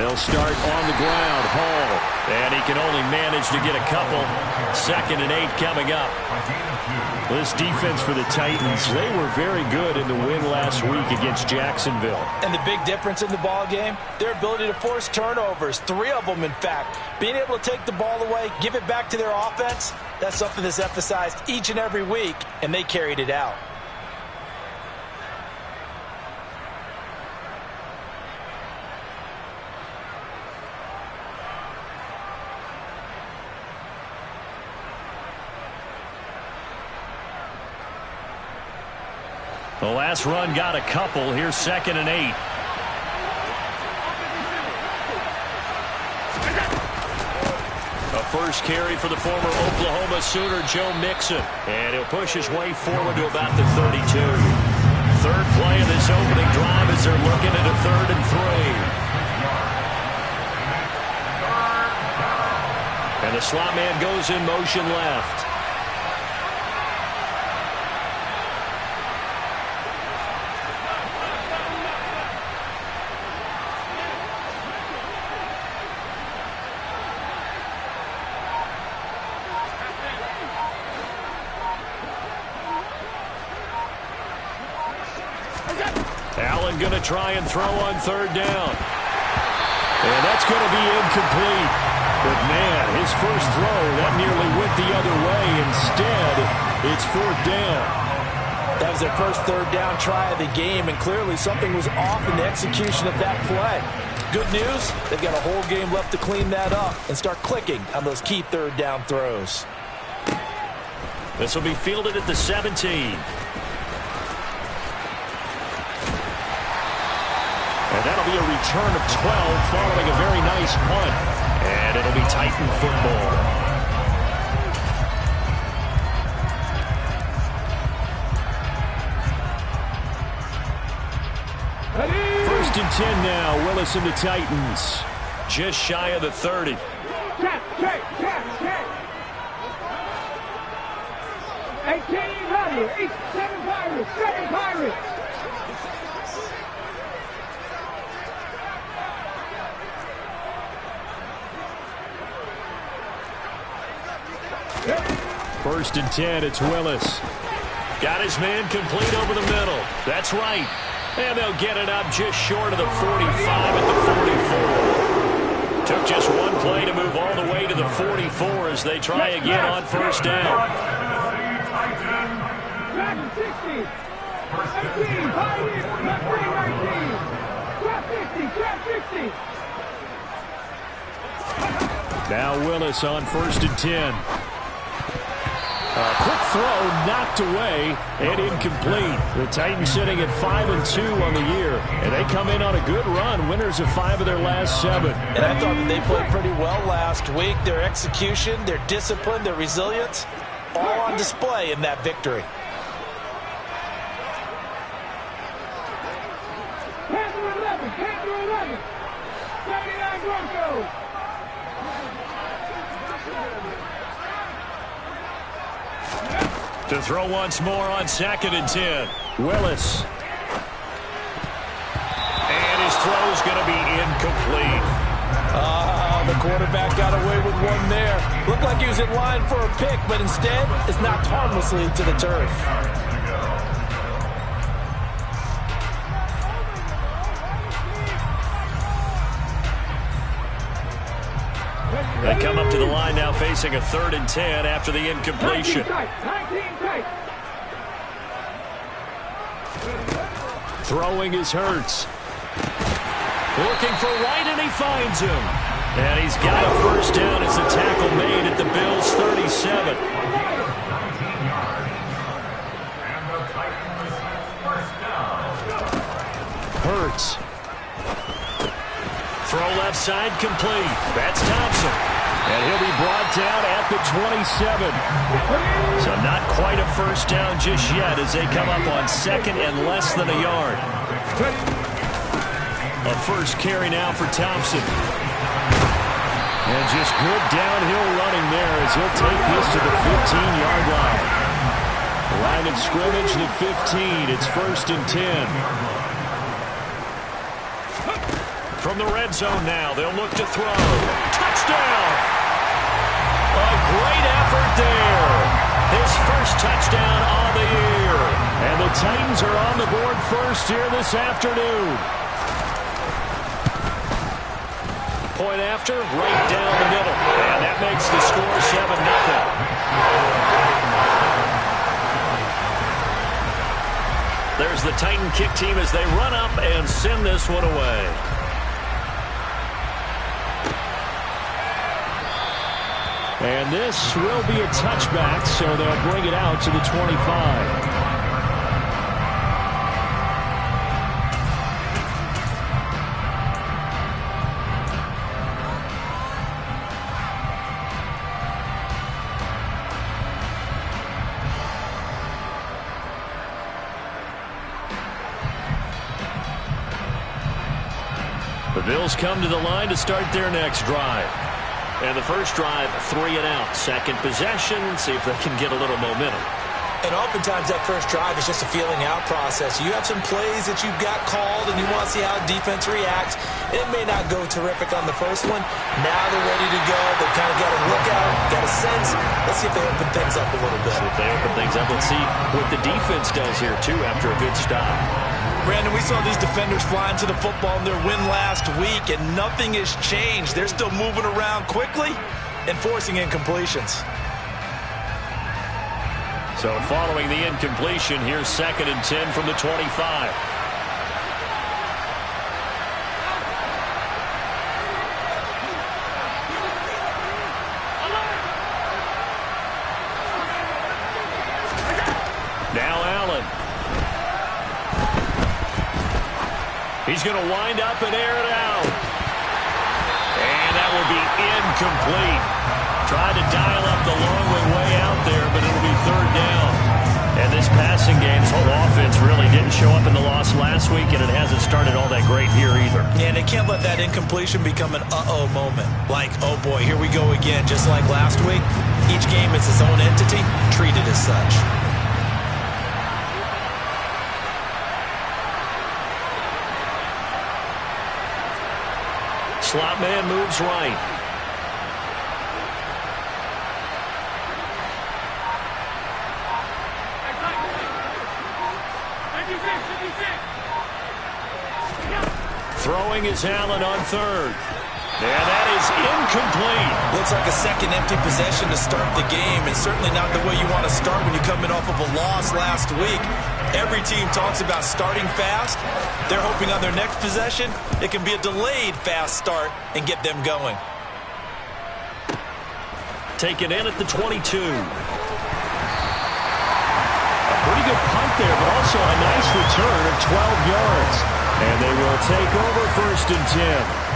They'll start on the ground. Hall. And he can only manage to get a couple. 2nd and 8 coming up. This defense for the Titans, they were very good in the win last week against Jacksonville. And the big difference in the ball game, their ability to force turnovers. 3 of them, in fact. Being able to take the ball away, give it back to their offense, that's something that's emphasized each and every week, and they carried it out. The last run got a couple. Here's 2nd and 8. A first carry for the former Oklahoma Sooner, Joe Mixon. And he'll push his way forward to about the 32. Third play of this opening drive as they're looking at a 3rd and 3. And the slot man goes in motion left. Allen going to try and throw on 3rd down. And that's going to be incomplete. But, man, his first throw, that nearly went the other way. Instead, it's 4th down. That was their first 3rd down try of the game, and clearly something was off in the execution of that play. Good news, they've got a whole game left to clean that up and start clicking on those key 3rd down throws. This will be fielded at the 17. And that'll be a return of 12 following a very nice punt. And it'll be Titan football. First and 10 now. Willis and the Titans. Just shy of the 30. Check. 1800. 7 Pirates. 7 Pirates. First and 10, it's Willis. Got his man complete over the middle. That's right. And they'll get it up just short of the 45 at the 44. Took just one play to move all the way to the 44 as they try again on first down. 60. 18, 19. Now Willis on first and 10. A quick throw knocked away and incomplete. The Titans sitting at 5-2 on the year, and they come in on a good run, winners of 5 of their last 7. And I thought that they played pretty well last week. Their execution, their discipline, their resilience, all on display in that victory. Panther 11, 79 Broncos. To throw once more on 2nd and 10. Willis. And his throw's going to be incomplete. The quarterback got away with one there. Looked like he was in line for a pick, but instead is knocked harmlessly to the turf. They come up to the line now facing a 3rd and 10 after the incompletion. 19 tight. Throwing is Hurts. Looking for White, and he finds him. And he's got a first down as the tackle made at the Bills' 37. Hurts. Throw left side complete. That's Thompson. And he'll be brought down at the 27. So not quite a first down just yet as they come up on 2nd and less than a yard. A first carry now for Thompson. And just good downhill running there as he'll take this to the 15-yard line. Line of scrimmage, the 15. It's 1st and 10. From the red zone now, they'll look to throw. Touchdown! A great effort there. His first touchdown on the year. And the Titans are on the board first here this afternoon. Point after, right down the middle. And that makes the score 7-0. There's the Titan kick team as they run up and send this one away. And this will be a touchback, so they'll bring it out to the 25. The Bills come to the line to start their next drive. And the first drive, 3 and out. Second possession, see if they can get a little momentum. And oftentimes that first drive is just a feeling out process. You have some plays that you've got called and you want to see how defense reacts. It may not go terrific on the first one. Now they're ready to go. They've kind of got a look out, got a sense. Let's see if they open things up a little bit. See if they open things up. Let's see what the defense does here, too, after a good stop. Brandon, we saw these defenders flying to the football in their win last week, and nothing has changed. They're still moving around quickly and forcing incompletions. So following the incompletion, here's 2nd and 10 from the 25. Now Allen. He's going to wind up and air it out. And that will be incomplete. Tried to dial up the long way out there, but it'll be 3rd down. And this passing game's whole offense really didn't show up in the loss last week, and it hasn't started all that great here either. Yeah, and they can't let that incompletion become an uh-oh moment. Like, oh boy, here we go again, just like last week. Each game is its own entity, treated as such. Slot man moves right. Throwing is Allen on 3rd. And that is incomplete. Looks like a second empty possession to start the game, and certainly not the way you want to start when you're coming off of a loss last week. Every team talks about starting fast. They're hoping on their next possession it can be a delayed fast start and get them going. Taken in at the 22. A pretty good punt there, but also a nice return of 12 yards. And they will take over 1st and 10.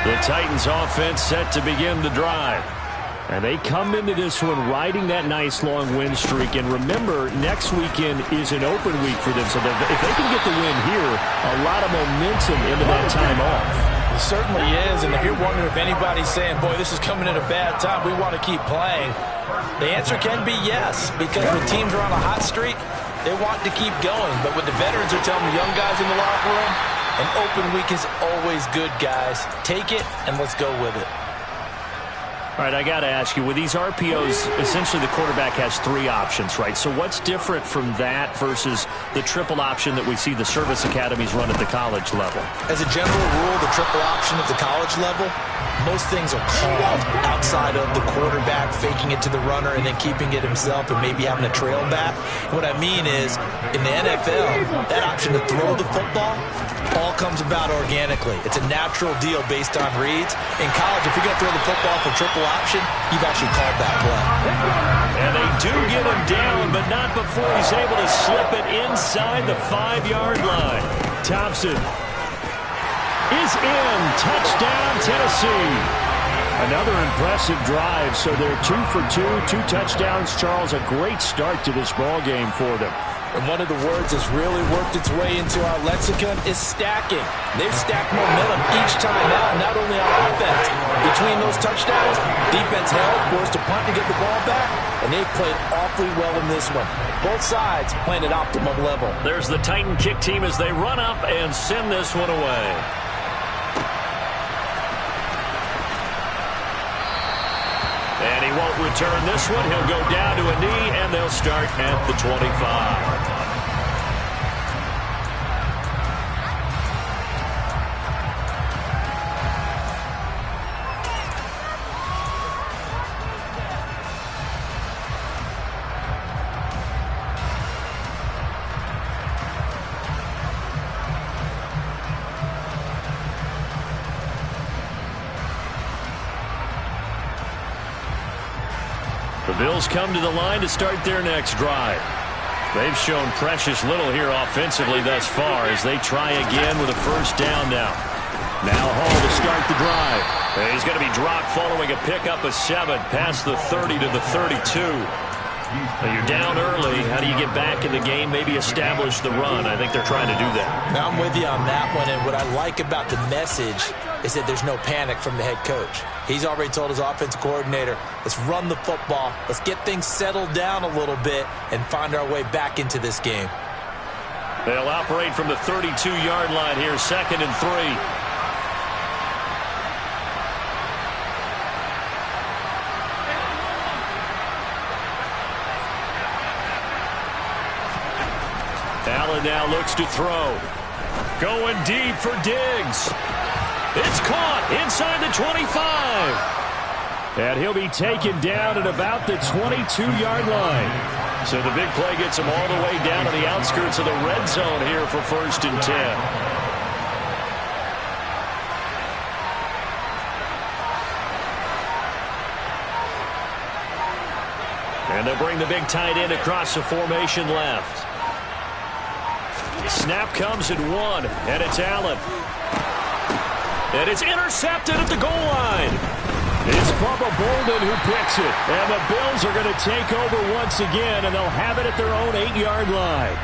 The Titans offense set to begin the drive. And they come into this one riding that nice long win streak. And remember, next weekend is an open week for them. So if they can get the win here, a lot of momentum into that time off. It certainly is. And if you're wondering if anybody's saying, boy, this is coming at a bad time, we want to keep playing, the answer can be yes. Because when teams are on a hot streak, they want to keep going. But what the veterans are telling the young guys in the locker room, an open week is always good, guys. Take it, and let's go with it. All right, I got to ask you, with these RPOs, essentially the quarterback has 3 options, right? So what's different from that versus the triple option that we see the service academies run at the college level? As a general rule, the triple option at the college level, most things are called outside of the quarterback faking it to the runner and then keeping it himself and maybe having a trail back. What I mean is, in the NFL, that option to throw the football all comes about organically. It's a natural deal based on reads. In college, if you're going to throw the football for triple option, you've actually called that play. And they do get him down, but not before he's able to slip it inside the 5-yard line. Thompson is in. Touchdown, Tennessee. Another impressive drive, so they're 2 for 2, 2 touchdowns. Charles, a great start to this ball game for them. And one of the words that's really worked its way into our lexicon is stacking. They've stacked momentum each time out, not only on offense, but between those touchdowns, defense held, forced a punt to get the ball back, and they played awfully well in this one. Both sides playing at optimum level. There's the Titan kick team as they run up and send this one away. And he won't return this one. He'll go down to a knee, and they'll start at the 25. The Bills come to the line to start their next drive. They've shown precious little here offensively thus far as they try again with a first down now. Now Hall to start the drive. And he's going to be dropped following a pickup of 7 past the 30 to the 32. Now you're down early. How do you get back in the game? Maybe establish the run. I think they're trying to do that. Now I'm with you on that one, and what I like about the message is that there's no panic from the head coach. He's already told his offensive coordinator, let's run the football, let's get things settled down a little bit and find our way back into this game. They'll operate from the 32-yard line here, 2nd and 3. Allen now looks to throw. Going deep for Diggs. It's caught inside the 25. And he'll be taken down at about the 22-yard line. So the big play gets him all the way down to the outskirts of the red zone here for 1st and 10. And they'll bring the big tight end across the formation left. Snap comes at 1, and it's Allen. And it's intercepted at the goal line. It's Bubba Bolden who picks it. And the Bills are going to take over once again, and they'll have it at their own 8-yard line.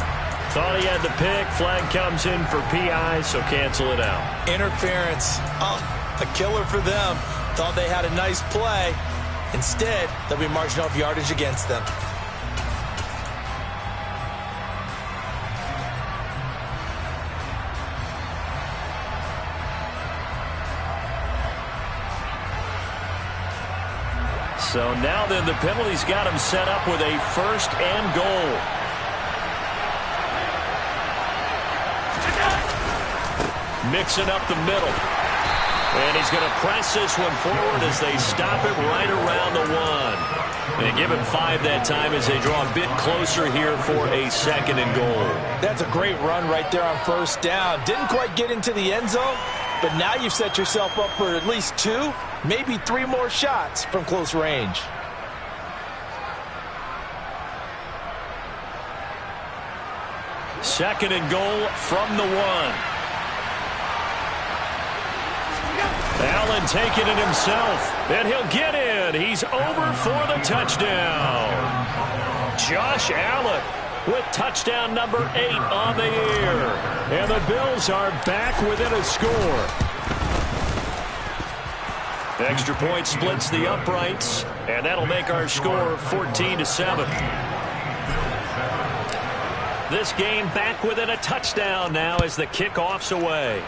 Thought he had the pick. Flag comes in for PI, so cancel it out. Interference. Oh, a killer for them. Thought they had a nice play. Instead, they'll be marching off yardage against them. So now then, the penalty's got him set up with a 1st and goal. Mixing up the middle. And he's going to press this one forward as they stop it right around the 1. They give him 5 that time as they draw a bit closer here for a 2nd and goal. That's a great run right there on 1st down. Didn't quite get into the end zone, but now you've set yourself up for at least 2, maybe 3 more shots from close range. Second and goal from the 1. Allen taking it himself, and he'll get in. He's over for the touchdown. Josh Allen with touchdown number 8 on the year. And the Bills are back within a score. Extra point splits the uprights, and that'll make our score 14-7. This game back within a touchdown now as the kickoff's away.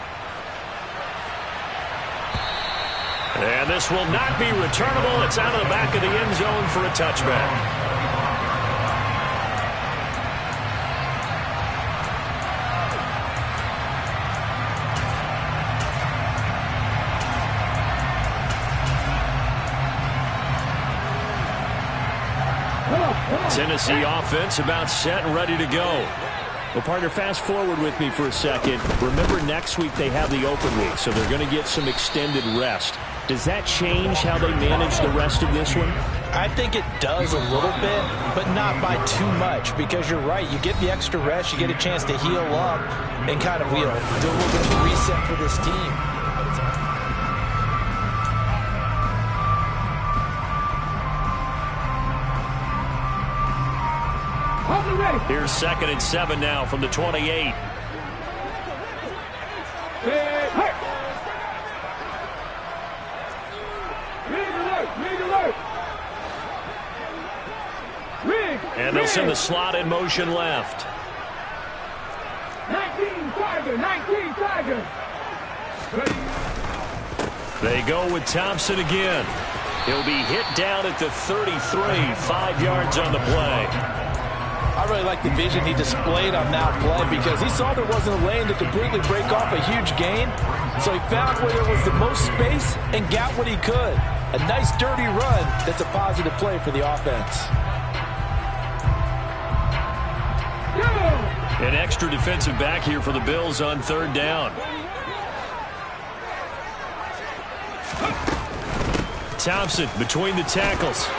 And this will not be returnable. It's out of the back of the end zone for a touchback. Tennessee offense about set and ready to go. Well, partner, fast forward with me for a second. Remember, next week they have the open week, so they're going to get some extended rest. Does that change how they manage the rest of this one? I think it does a little bit, but not by too much, because you're right. You get the extra rest, you get a chance to heal up and kind of do a little bit of a reset for this team. Here's 2nd and 7 now from the 28. And they'll send the slot in motion left. 19 Tiger. They go with Thompson again. He'll be hit down at the 33, 5 yards on the play. I really like the vision he displayed on that play because he saw there wasn't a lane to completely break off a huge gain. So he found where there was the most space and got what he could. A nice dirty run that's a positive play for the offense. An extra defensive back here for the Bills on third down. Thompson between the tackles.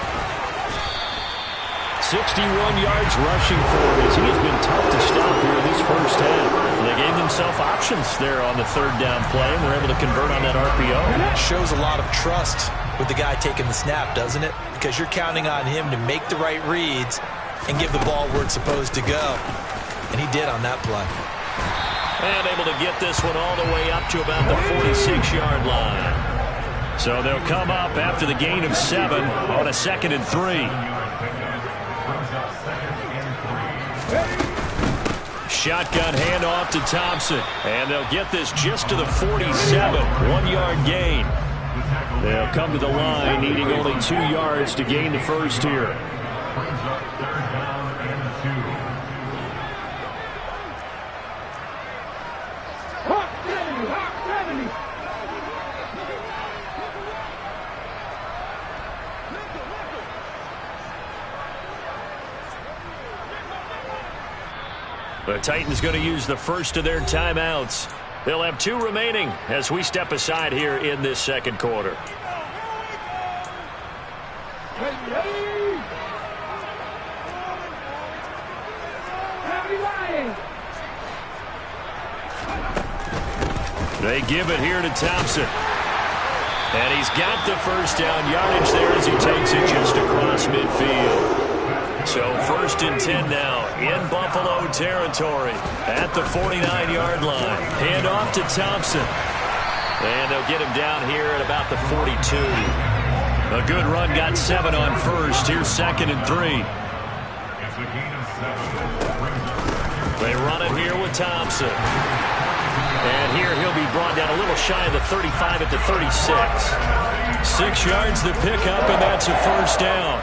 61 yards rushing for him as he has been tough to stop here in this first half. They gave themselves options there on the third down play and were able to convert on that RPO. It shows a lot of trust with the guy taking the snap, doesn't it? Because you're counting on him to make the right reads and give the ball where it's supposed to go. And he did on that play. And able to get this one all the way up to about the 46-yard line. So they'll come up after the gain of 7 on a 2nd and 3. Shotgun handoff to Thompson. And they'll get this just to the 47, 1-yard gain. They'll come to the line needing only 2 yards to gain the first here. The Titans going to use the first of their timeouts. They'll have 2 remaining as we step aside here in this second quarter. They give it here to Thompson. And he's got the first down yardage there as he takes it just across midfield. So 1st and 10 now in Buffalo territory at the 49-yard line. Hand off to Thompson. And they'll get him down here at about the 42. A good run, got 7 on first. Here's 2nd and 3. They run it here with Thompson. And here he'll be brought down a little shy of the 35 at the 36. 6 yards to pick up, and that's a first down.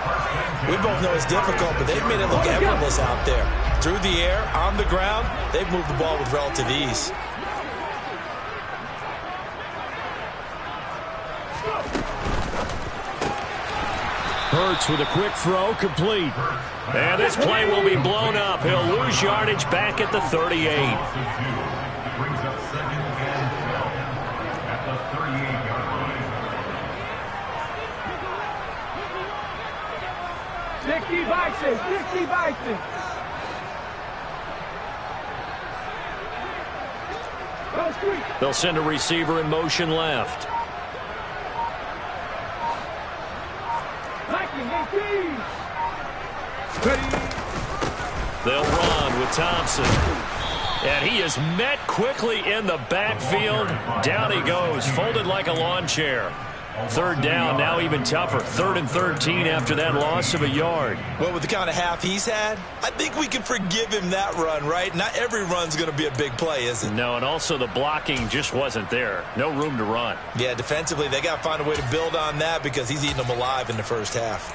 We both know it's difficult, but they've made it look effortless out there. Through the air, on the ground, they've moved the ball with relative ease. Hurts with a quick throw, complete. And this play will be blown up. He'll lose yardage back at the 38. Brings up 2nd and 12 at the 38-yard line. 60 Bison. They'll send a receiver in motion left. They'll run with Thompson. And he is met quickly in the backfield. Down he goes, folded like a lawn chair. 3rd down, now even tougher. 3rd and 13 after that loss of a yard. Well, with the kind of half he's had, I think we can forgive him that run, right? Not every run's going to be a big play, is it? No, and also the blocking just wasn't there. No room to run. Yeah, defensively, they got to find a way to build on that because he's eating them alive in the first half.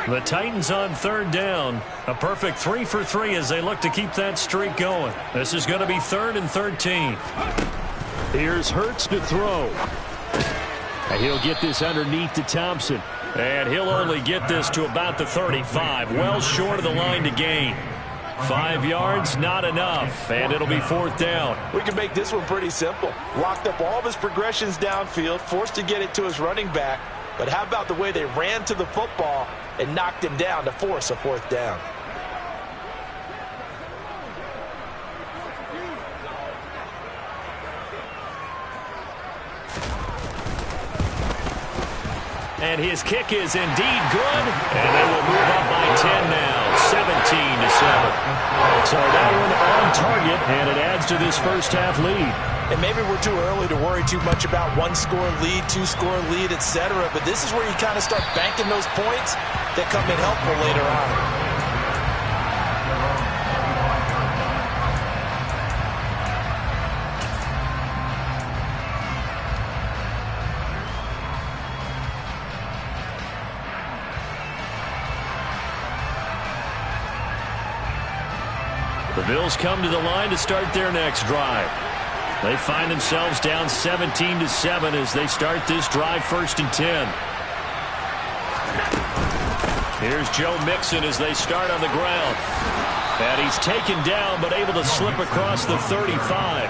The Titans on 3rd down. A perfect 3 for 3 as they look to keep that streak going. This is going to be 3rd and 13. Here's Hurts to throw. And he'll get this underneath to Thompson. And he'll only get this to about the 35. Well short of the line to gain. 5 yards, not enough. And it'll be 4th down. We can make this one pretty simple. Locked up all of his progressions downfield, forced to get it to his running back. But how about the way they ran to the football and knocked him down to force a 4th down? And his kick is indeed good. And they will move up by 10 now. 17-7. So that one on target, and it adds to this first-half lead. And maybe we're too early to worry too much about one-score lead, two-score lead, etc. But this is where you kind of start banking those points that come in helpful later on. The Bills come to the line to start their next drive. They find themselves down 17-7 as they start this drive 1st and 10. Here's Joe Mixon as they start on the ground. And he's taken down but able to slip across the 35.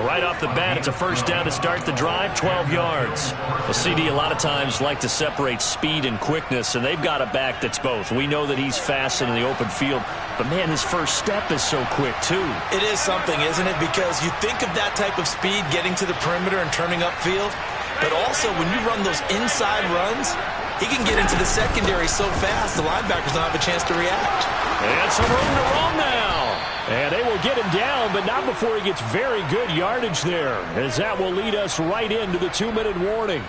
Right off the bat, it's a first down to start the drive, 12 yards. The CD a lot of times like to separate speed and quickness, and they've got a back that's both. We know that he's fast in the open field, but, man, his first step is so quick, too. It is something, isn't it? Because you think of that type of speed getting to the perimeter and turning upfield, but also when you run those inside runs, he can get into the secondary so fast the linebackers don't have a chance to react. And some room to roam now. And they will get him down, but not before he gets very good yardage there, as that will lead us right into the 2-minute warning.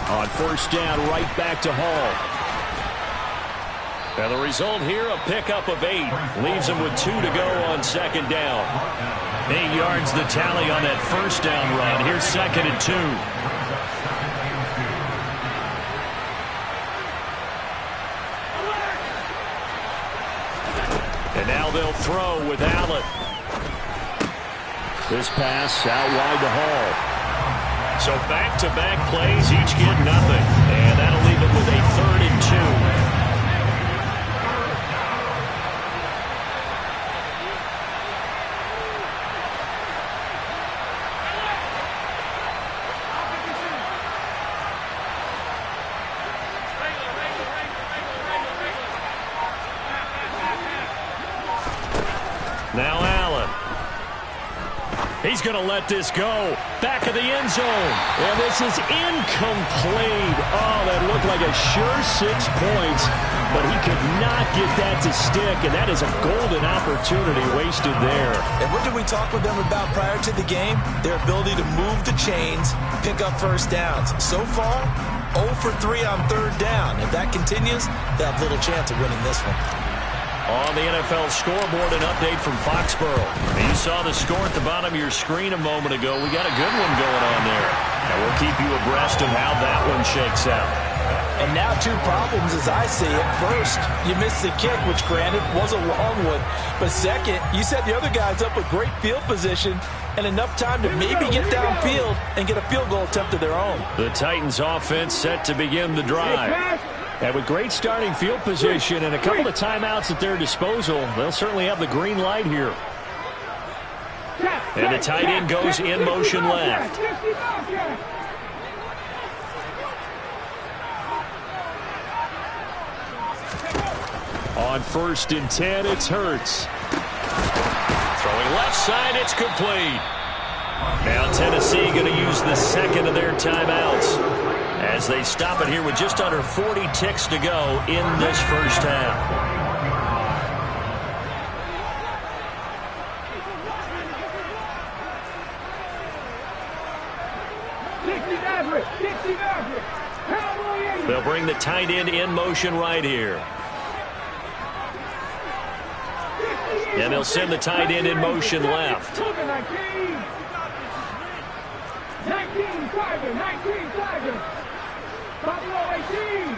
On first down, right back to Hall. And the result here, a pickup of 8. Leaves him with 2 to go on second down. 8 yards the tally on that first down run. Here's 2nd and 2. And now they'll throw with Allen. This pass out wide to Hall. So back-to-back plays, each get nothing. And that'll leave it with a 3rd and 2. Now Allen. He's going to let this go. Back of the end zone. And this is incomplete. Oh, that looked like a sure 6 points. But he could not get that to stick. And that is a golden opportunity wasted there. And what did we talk with them about prior to the game? Their ability to move the chains, pick up first downs. So far, 0 for 3 on 3rd down. If that continues, they'll have little chance of winning this one. On the NFL scoreboard, an update from Foxborough. And you saw the score at the bottom of your screen a moment ago. We got a good one going on there. And we'll keep you abreast of how that one shakes out. And now 2 problems as I see it. First, you missed the kick, which granted was a long one. But second, you set the other guys up with great field position and enough time to maybe get downfield and get a field goal attempt of their own. The Titans offense set to begin the drive. And with great starting field position and a couple of timeouts at their disposal, they'll certainly have the green light here. And the tight end goes in motion left. On 1st and 10, it's Hurts. Throwing left side, it's complete. Now Tennessee going to use the 2nd of their timeouts as they stop it here with just under 40 ticks to go in this first half. They'll bring the tight end in motion right here. And they'll send the tight end in motion left. 19 Tiger. Buffalo 18.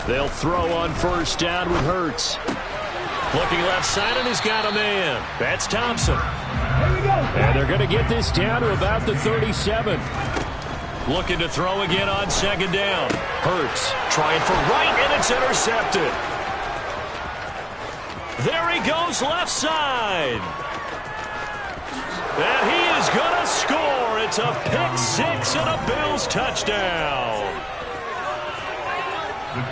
They'll throw on first down with Hurts. Looking left side, and he's got a man. That's Thompson. And they're going to get this down to about the 37. Looking to throw again on second down. Hurts trying for right, and it's intercepted. There he he goes left side. And he is going to score. It's a pick-6 and a Bills touchdown.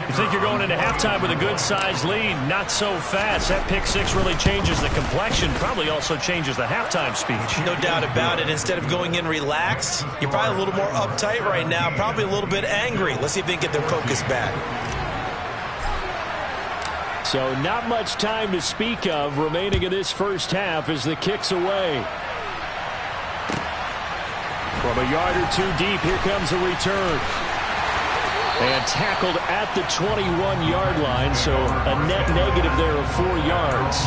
You think you're going into halftime with a good-sized lead. Not so fast. That pick-6 really changes the complexion. Probably also changes the halftime speech. No doubt about it. Instead of going in relaxed, you're probably a little more uptight right now. Probably a little bit angry. Let's see if they can get their focus back. So not much time to speak of remaining in this first half as the kick's away. From a yard or two deep, here comes a return. And tackled at the 21-yard line, so a net negative there of 4 yards.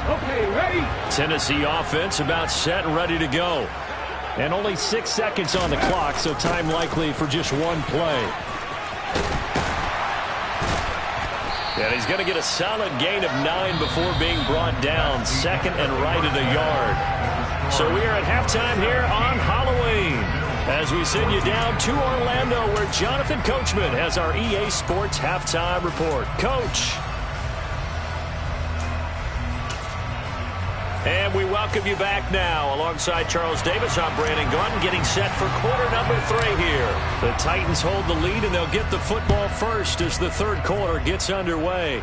Okay, ready? Tennessee offense about set and ready to go. And only 6 seconds on the clock, so time likely for just one play. And he's going to get a solid gain of 9 before being brought down. Second and right at a yard. So we are at halftime here on Halloween as we send you down to Orlando where Jonathan Coachman has our EA Sports halftime report. Coach. And we welcome you back now. Alongside Charles Davis, I'm Brandon Gaudin getting set for quarter number 3 here. The Titans hold the lead, and they'll get the football first as the third quarter gets underway.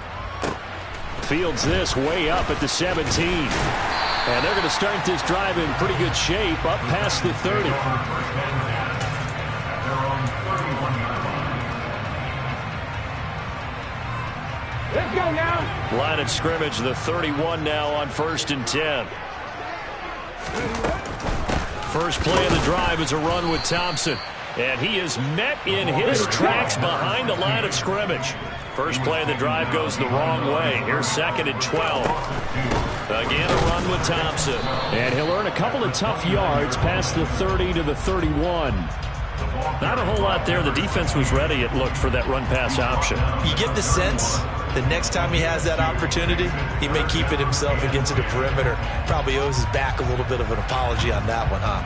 Fields this way up at the 17. And they're going to start this drive in pretty good shape up past the 30. Let's go now. Line of scrimmage, the 31 now on 1st and 10. First play of the drive is a run with Thompson. And he is met in his tracks behind the line of scrimmage. First play of the drive goes the wrong way. Here's 2nd and 12. Again, a run with Thompson. And he'll earn a couple of tough yards past the 30 to the 31. Not a whole lot there. The defense was ready, it looked, for that run-pass option. You get the sense the next time he has that opportunity, he may keep it himself and get to the perimeter. Probably owes his back a little bit of an apology on that one, huh?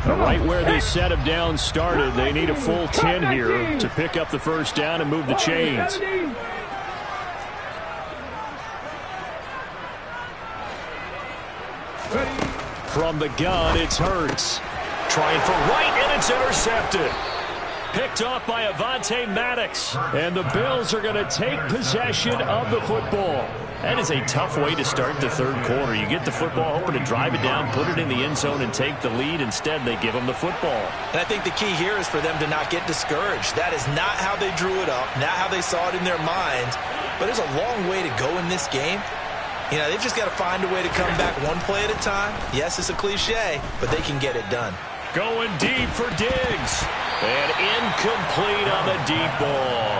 Right where this set of downs started, they need a full 10 here to pick up the first down and move the chains. From the gun, it's Hurts. Trying for right, and it's intercepted. Picked off by Avonte Maddox. And the Bills are going to take possession of the football. That is a tough way to start the third quarter. You get the football, hoping to drive it down, put it in the end zone, and take the lead. Instead, they give them the football. And I think the key here is for them to not get discouraged. That is not how they drew it up, not how they saw it in their minds. But there's a long way to go in this game. You know, they've just got to find a way to come back one play at a time. Yes, it's a cliche, but they can get it done. Going deep for Diggs. And incomplete on the deep ball.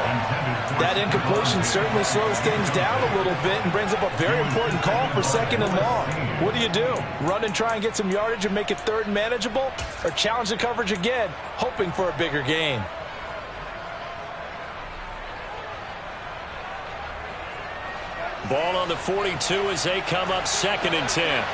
That incompletion certainly slows things down a little bit and brings up a very important call for 2nd and long. What do? Run and try and get some yardage and make it 3rd and manageable? Or challenge the coverage again, hoping for a bigger gain? Ball on the 42 as they come up 2nd and 10.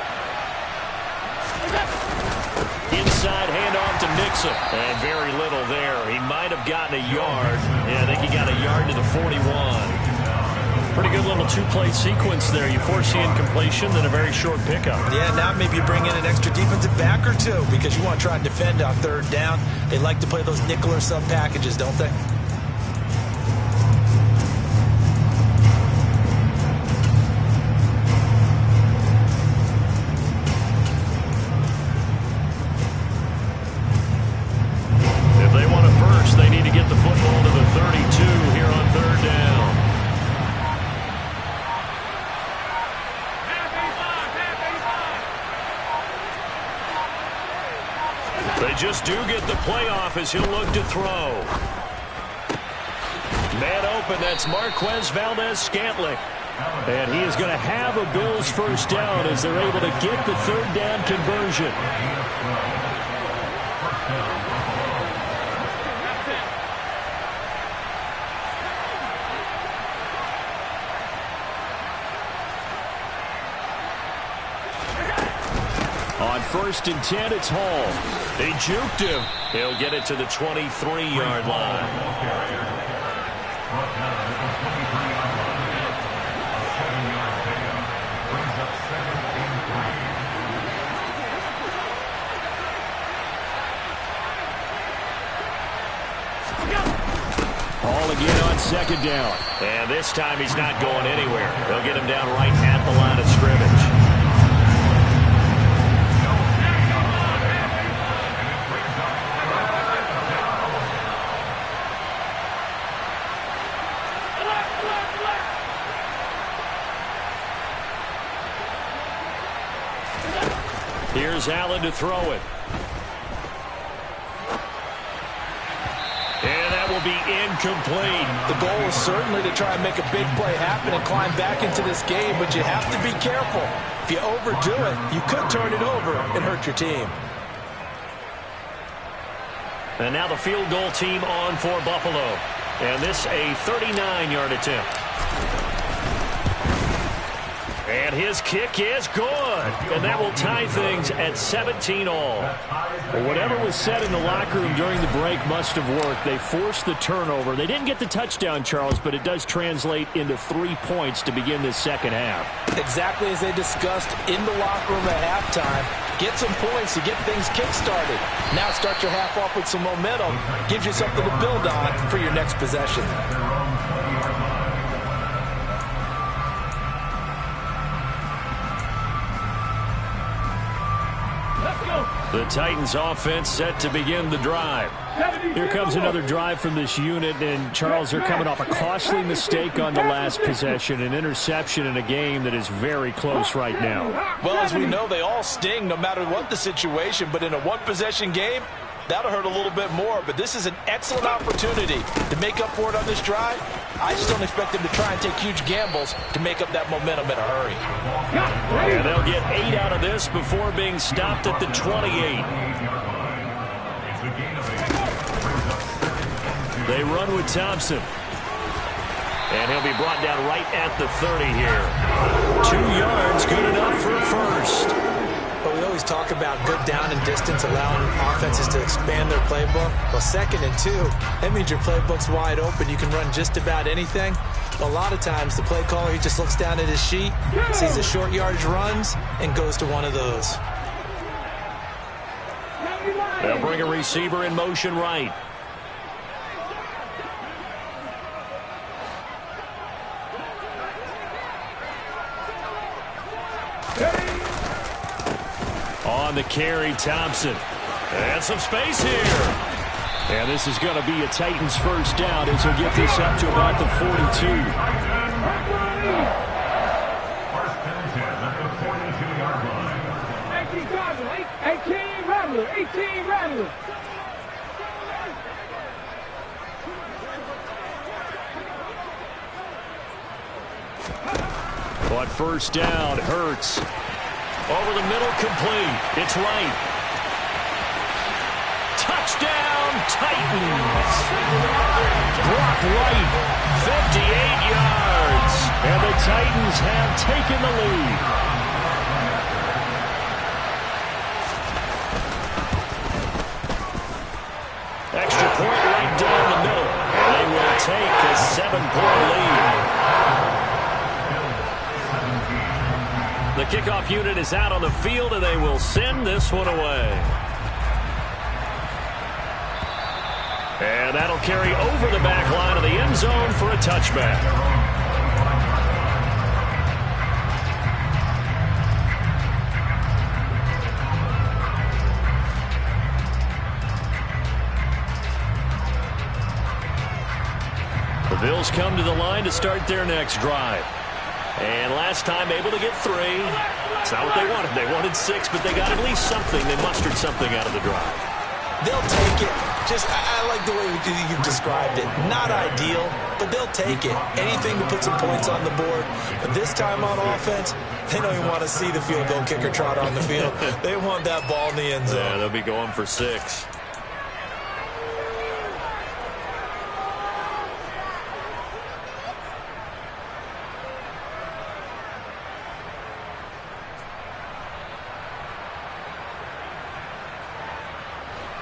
Inside handoff to Mixon. And very little there. He might have gotten a yard. Yeah, I think he got a yard to the 41. Pretty good little two-play sequence there. You force the incompletion, then a very short pickup. Yeah, now maybe you bring in an extra defensive back or two because you want to try and defend on 3rd down. They like to play those nickel or sub packages, don't they? Get the football to the 32 here on 3rd down. They just do get the playoff as he'll look to throw. Man open, that's Marquez Valdes-Scantling. And he is going to have a Bills first down as they're able to get the 3rd down conversion. On 1st and 10, it's Hall. They juked him. He'll get it to the 23-yard line. Hall again on 2nd down. And this time he's not going anywhere. They'll get him down right at the line of scrimmage. Here's Allen to throw it. And that will be incomplete. The goal is certainly to try and make a big play happen and climb back into this game, but you have to be careful. If you overdo it, you could turn it over and hurt your team. And now the field goal team on for Buffalo. And this a 39-yard attempt. And his kick is good. And that will tie things at 17-all. Well, whatever was said in the locker room during the break must have worked. They forced the turnover. They didn't get the touchdown, Charles, but it does translate into 3 points to begin this second half. Exactly as they discussed in the locker room at halftime. Get some points to get things kick-started. Now start your half off with some momentum. Gives you something to build on for your next possession. The Titans offense set to begin the drive. Here comes another drive from this unit, and Charles, they're coming off a costly mistake on the last possession, an interception in a game that is very close right now. Well, as we know, they all sting no matter what the situation, but in a one-possession game, that'll hurt a little bit more, but this is an excellent opportunity to make up for it on this drive. I just don't expect them to try and take huge gambles to make up that momentum in a hurry. And they'll get 8 out of this before being stopped at the 28. They run with Thompson. And he'll be brought down right at the 30 here. 2 yards, good enough for a first. But we always talk about good down and distance, allowing offenses to expand their playbook. Well, 2nd and 2, that means your playbook's wide open. You can run just about anything. A lot of times, the play caller, he just looks down at his sheet, sees the short yardage runs, and goes to one of those. They'll bring a receiver in motion right. On the carry, Thompson. And some space here. And this is going to be a Titans first down as he'll get this up to about the 42. First and 10 at the 42-yard line. 18 Rattler, 18 Rattler. On first down, Hurts. Over the middle, complete. It's right. Touchdown, Titans. Brock Wright, 58 yards. And the Titans have taken the lead. Extra point right down the middle. And they will take a 7-point lead. The kickoff unit is out on the field, and they will send this one away. And that'll carry over the back line of the end zone for a touchback. The Bills come to the line to start their next drive. And last time able to get 3. It's not what they wanted. They wanted 6, but they got at least something. They mustered something out of the drive. They'll take it. I like the way you've described it. Not ideal, but they'll take it. Anything to put some points on the board. But this time on offense, they don't even want to see the field goal kicker trot on the field. They want that ball in the end zone. Yeah, they'll be going for 6.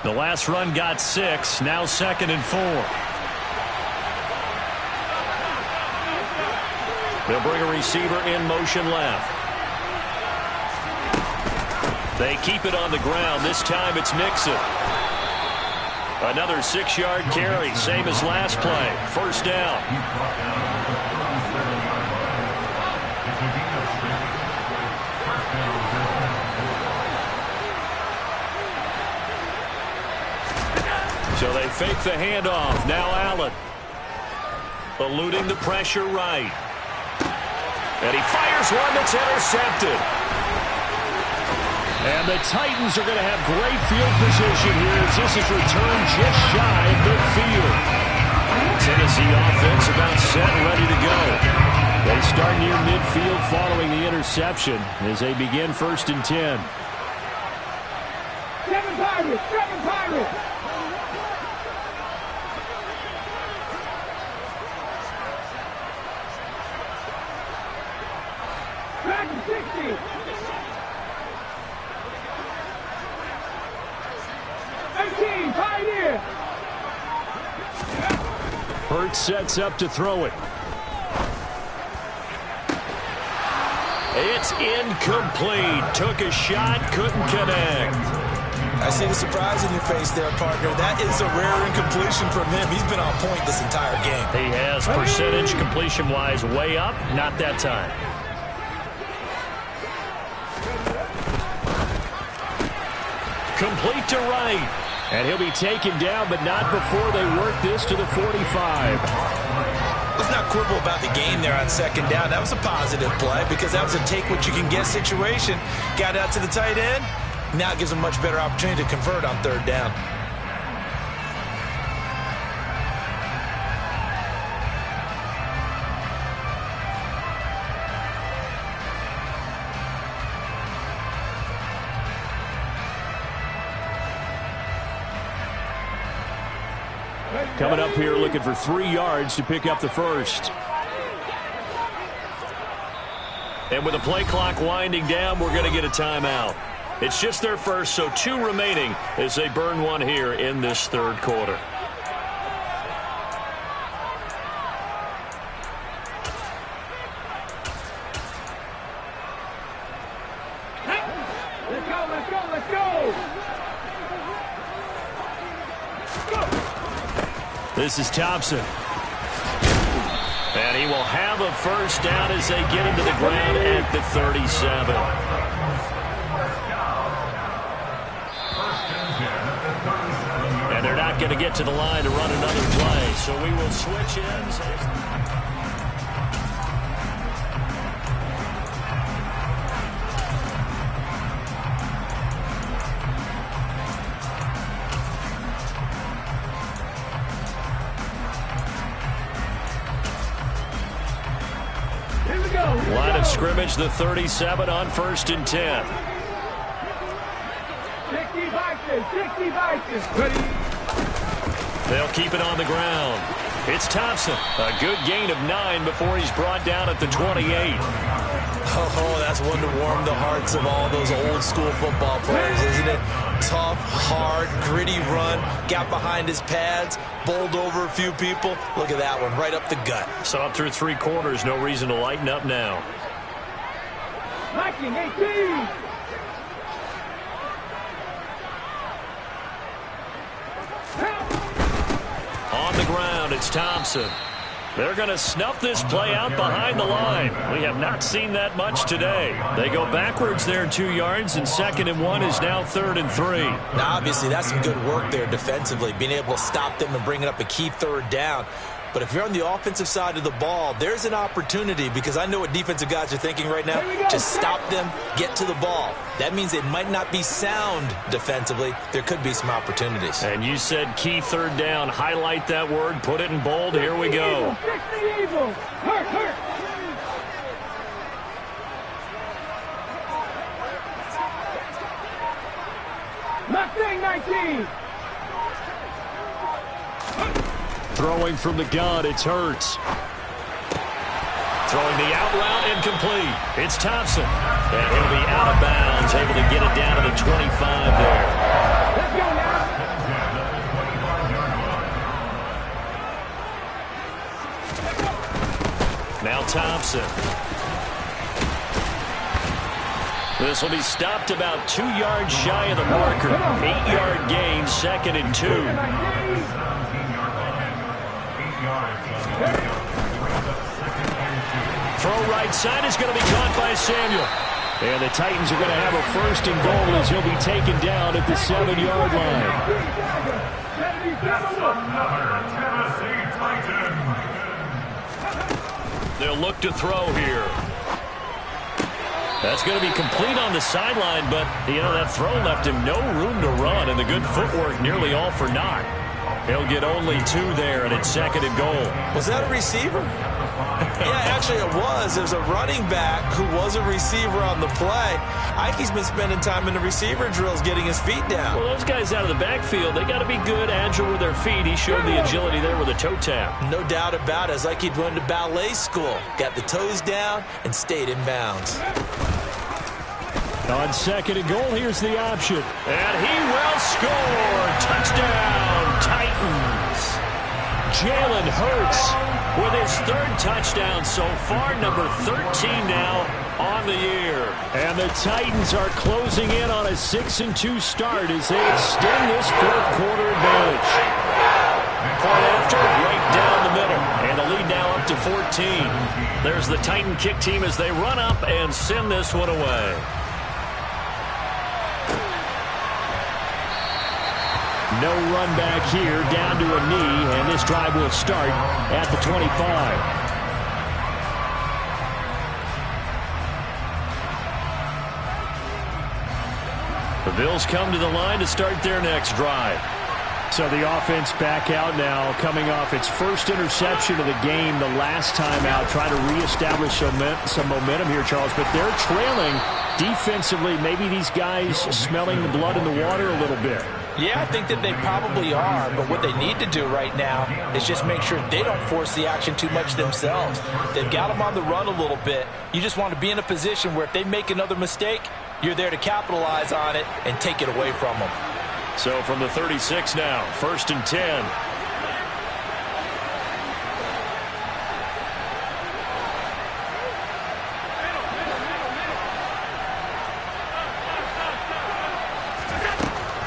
The last run got 6. Now 2nd and 4. They'll bring a receiver in motion left. They keep it on the ground. This time it's Mixon. Another 6-yard carry, same as last play. First down. So they fake the handoff. Now Allen. Eluding the pressure right. And he fires one that's intercepted. And the Titans are going to have great field position here as this is returned just shy of midfield. Tennessee offense about set and ready to go. They start near midfield following the interception as they begin 1st and 10. 7 Pirates, 7 Pirates. Back to 60. 18, Pioneer. Hurts sets up to throw it. It's incomplete. Took a shot, couldn't connect. I see the surprise in your face there, partner. That is a rare incompletion from him. He's been on point this entire game. He has percentage completion-wise way up. Not that time. Complete to right. And he'll be taken down, but not before they work this to the 45. Let's not quibble about the game there on 2nd down. That was a positive play because that was a take-what-you-can-get situation. Got out to the tight end. Now it gives them a much better opportunity to convert on 3rd down. Coming up here looking for 3 yards to pick up the first. And with the play clock winding down, we're going to get a timeout. It's just their first, so 2 remaining as they burn one here in this 3rd quarter. Let's go, let's go, let's go. This is Thompson. And he will have a first down as they get into the ground at the 37. And they're not going to get to the line to run another play, so we will switch ends. Line of scrimmage, the 37 on 1st and 10. 60 Vikings, 60 Vikings. Ready. They'll keep it on the ground. It's Thompson. A good gain of 9 before he's brought down at the 28. Oh, that's one to warm the hearts of all those old school football players, isn't it? Tough, hard, gritty run. Got behind his pads, bowled over a few people. Look at that one, right up the gut. Saw it through 3 quarters. No reason to lighten up now. Viking 18. On the ground, it's Thompson. They're going to snuff this play out behind the line. We have not seen that much today. They go backwards there 2 yards, and 2nd and 1 is now 3rd and 3. Now, obviously, that's some good work there defensively, being able to stop them and bringing up a key 3rd down. But if you're on the offensive side of the ball, there's an opportunity because I know what defensive guys are thinking right now. Just stop them, get to the ball. That means it might not be sound defensively. There could be some opportunities. And you said key 3rd down. Highlight that word. Put it in bold. Here we go. 60 Eagles. Hurt, hurt. Mustang 19. Throwing from the gun, it's Hurts. Throwing the out route incomplete. It's Thompson. And he'll be out of bounds, able to get it down to the 25 there. Let's go now. Now Thompson. This will be stopped about 2 yards shy of the marker. 8-yard gain, 2nd and 2. 17-yard line. 8 yards. Second and 2. Throw right side is going to be caught by Samuel. And the Titans are going to have a 1st and goal as he'll be taken down at the 7-yard line. That's another Tennessee Titan. They'll look to throw here. That's going to be complete on the sideline, but, that throw left him no room to run, and the good footwork nearly all for naught. He'll get only 2 there, and it's 2nd and goal. Was that a receiver? Yeah, actually it was. It was a running back who was a receiver on the play. Ikey's been spending time in the receiver drills getting his feet down. Well, those guys out of the backfield, they got to be good, agile with their feet. He showed the agility there with a toe tap. No doubt about it. It's like he'd went to ballet school. Got the toes down and stayed in bounds. On 2nd and goal, here's the option. And he will score. Touchdown, Titans. Jalen Hurts with his 3rd touchdown so far, number 13 now on the year. And the Titans are closing in on a 6-2 start as they extend this 4th quarter advantage. Point after, right down the middle. And the lead now up to 14. There's the Titan kick team as they run up and send this one away. No run back here, down to a knee, and this drive will start at the 25. The Bills come to the line to start their next drive. So the offense back out now, coming off its 1st interception of the game the last time out, trying to reestablish some momentum here, Charles, but they're trailing defensively. Maybe these guys smelling the blood in the water a little bit. Yeah, I think that they probably are, but what they need to do right now is just make sure they don't force the action too much themselves. They've got them on the run a little bit. You just want to be in a position where if they make another mistake, you're there to capitalize on it and take it away from them. So from the 36 now, 1st and 10.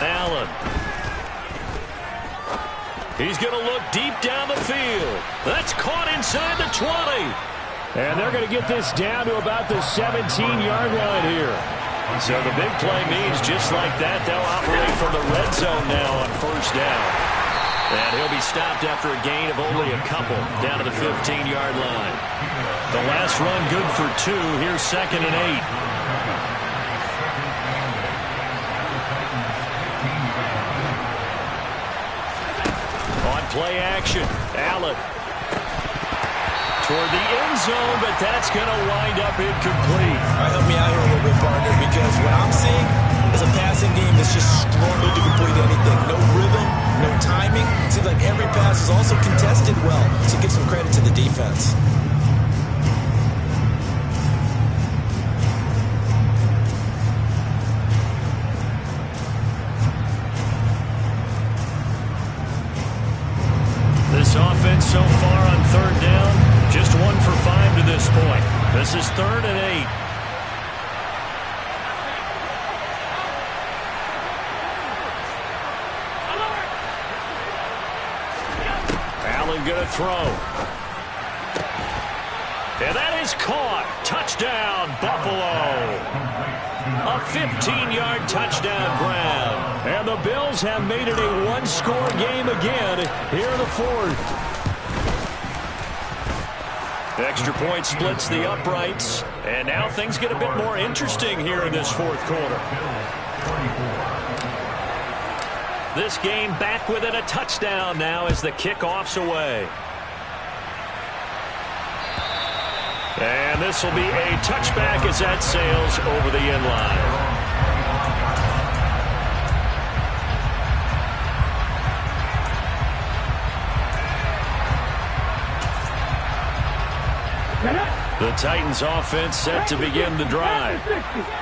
Allen. He's going to look deep down the field. That's caught inside the 20. And they're going to get this down to about the 17-yard line here. So the big play means just like that, they'll operate from the red zone now on 1st down. And he'll be stopped after a gain of only a couple down to the 15-yard line. The last run good for 2. Here's 2nd and 8. Play action. Allen toward the end zone, but that's going to wind up incomplete. All right, help me out here a little bit, partner, because what I'm seeing is a passing game that's just struggling to complete anything. No rhythm, no timing. Seems like every pass is also contested well, so give some credit to the defense. This offense so far on 3rd down, just 1 for 5 to this point. This is 3rd and 8. Allen going to throw. And that is caught. Touchdown, Buffalo. A 15-yard touchdown grab. And the Bills have made it a 1-score game again here in the 4th. Extra point splits the uprights. And now things get a bit more interesting here in this 4th quarter. This game back within a touchdown now as the kickoff's away. And this will be a touchback as that sails over the end line. The Titans offense set to begin the drive.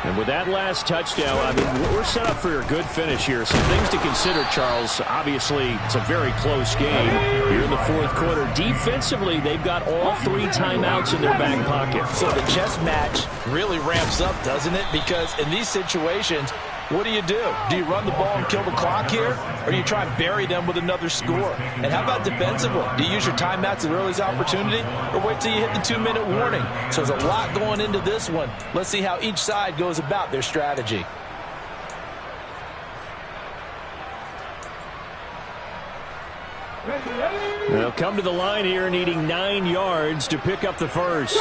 And with that last touchdown, I mean, we're set up for a good finish here. Some things to consider, Charles. Obviously, it's a very close game here in the fourth quarter. Defensively, they've got all 3 timeouts in their back pocket. So the chess match really ramps up, doesn't it? Because in these situations, what do? Do you run the ball and kill the clock here? Or do you try and bury them with another score? And how about defensively? Do you use your timeouts at earliest opportunity? Or wait till you hit the 2-minute warning? So there's a lot going into this one. Let's see how each side goes about their strategy. They'll come to the line here needing 9 yards to pick up the first.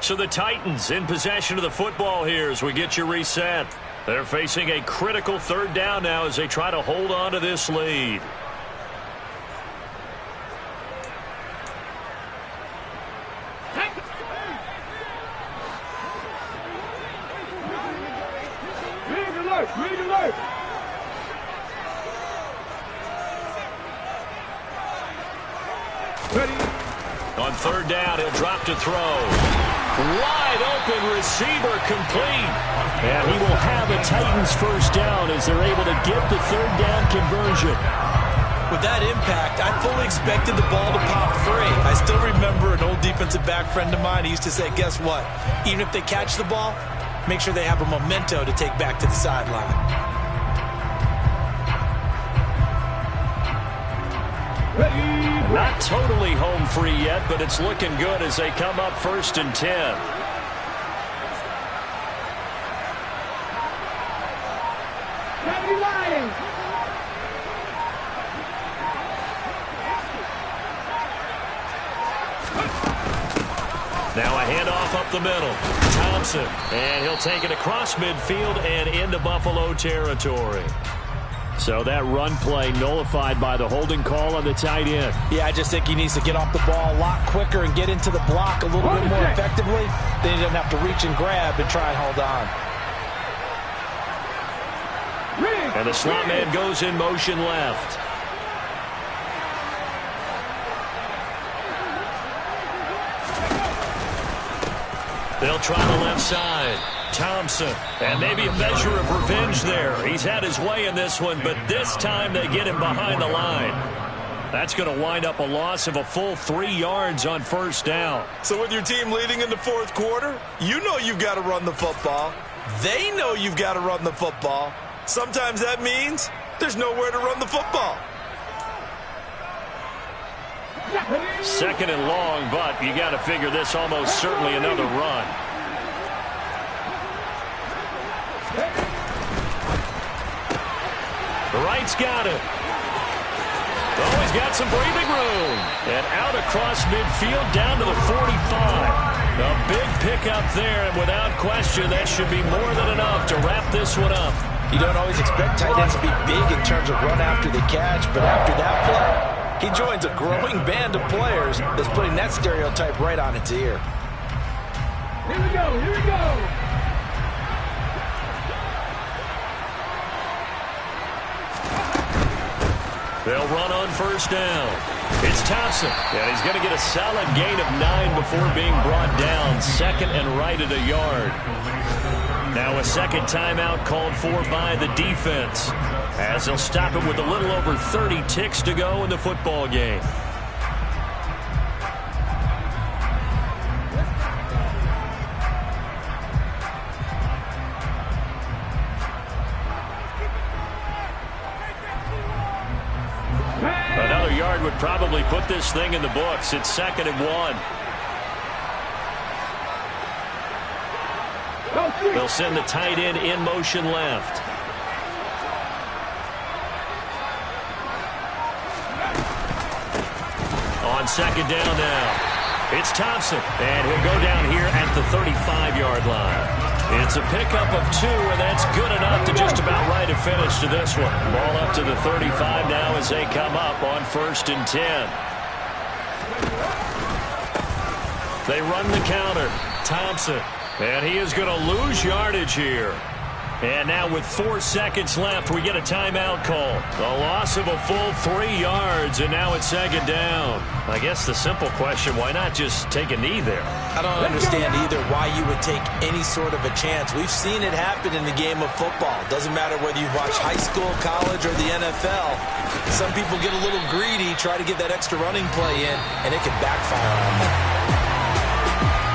So the Titans in possession of the football here as we get you reset. They're facing a critical 3rd down now as they try to hold on to this lead. On 3rd down, he'll drop to throw. Wide open receiver complete. And he will have a Titans first down as they're able to get the 3rd down conversion. With that impact, I fully expected the ball to pop free. I still remember an old defensive back friend of mine. He used to say, guess what? Even if they catch the ball, make sure they have a memento to take back to the sideline. Not totally home free yet, but it's looking good as they come up 1st and 10. Now a handoff up the middle. Thompson, and he'll take it across midfield and into Buffalo territory. So that run play nullified by the holding call on the tight end. Yeah, I just think he needs to get off the ball a lot quicker and get into the block a little bit more effectively. Then he doesn't have to reach and grab and try and hold on. And the slot man goes in motion left. They'll try the left side. Thompson, and maybe a measure of revenge there. He's had his way in this one, but this time they get him behind the line. That's going to wind up a loss of a full 3 yards on 1st down. So with your team leading in the 4th quarter, you know you've got to run the football. They know you've got to run the football. Sometimes that means there's nowhere to run the football. 2nd and long, but you got to figure this almost certainly another run. The right's got it. Oh, he's got some breathing room. And out across midfield down to the 45. A big pickup there, and without question, that should be more than enough to wrap this one up. You don't always expect tight ends to be big in terms of run after the catch, but after that play, he joins a growing band of players that's putting that stereotype right on its ear. Here we go, here we go. They'll run on 1st down. It's Thompson, and he's going to get a solid gain of 9 before being brought down. 2nd and right at a yard. Now a 2nd timeout called for by the defense, as they'll stop it with a little over 30 ticks to go in the football game. Another yard would probably put this thing in the books. It's 2nd and 1. They'll send the tight end in motion left. On 2nd down now, it's Thompson, and he'll go down here at the 35-yard line. It's a pickup of 2, and that's good enough to just about right a finish to this one. Ball up to the 35 now as they come up on 1st and 10. They run the counter. Thompson. And he is going to lose yardage here. And now with 4 seconds left, we get a timeout call. A loss of a full 3 yards, and now it's 2nd down. I guess the simple question, why not just take a knee there? I don't understand either why you would take any sort of a chance. We've seen it happen in the game of football. Doesn't matter whether you watch high school, college, or the NFL. Some people get a little greedy, try to get that extra running play in, and it can backfire on them.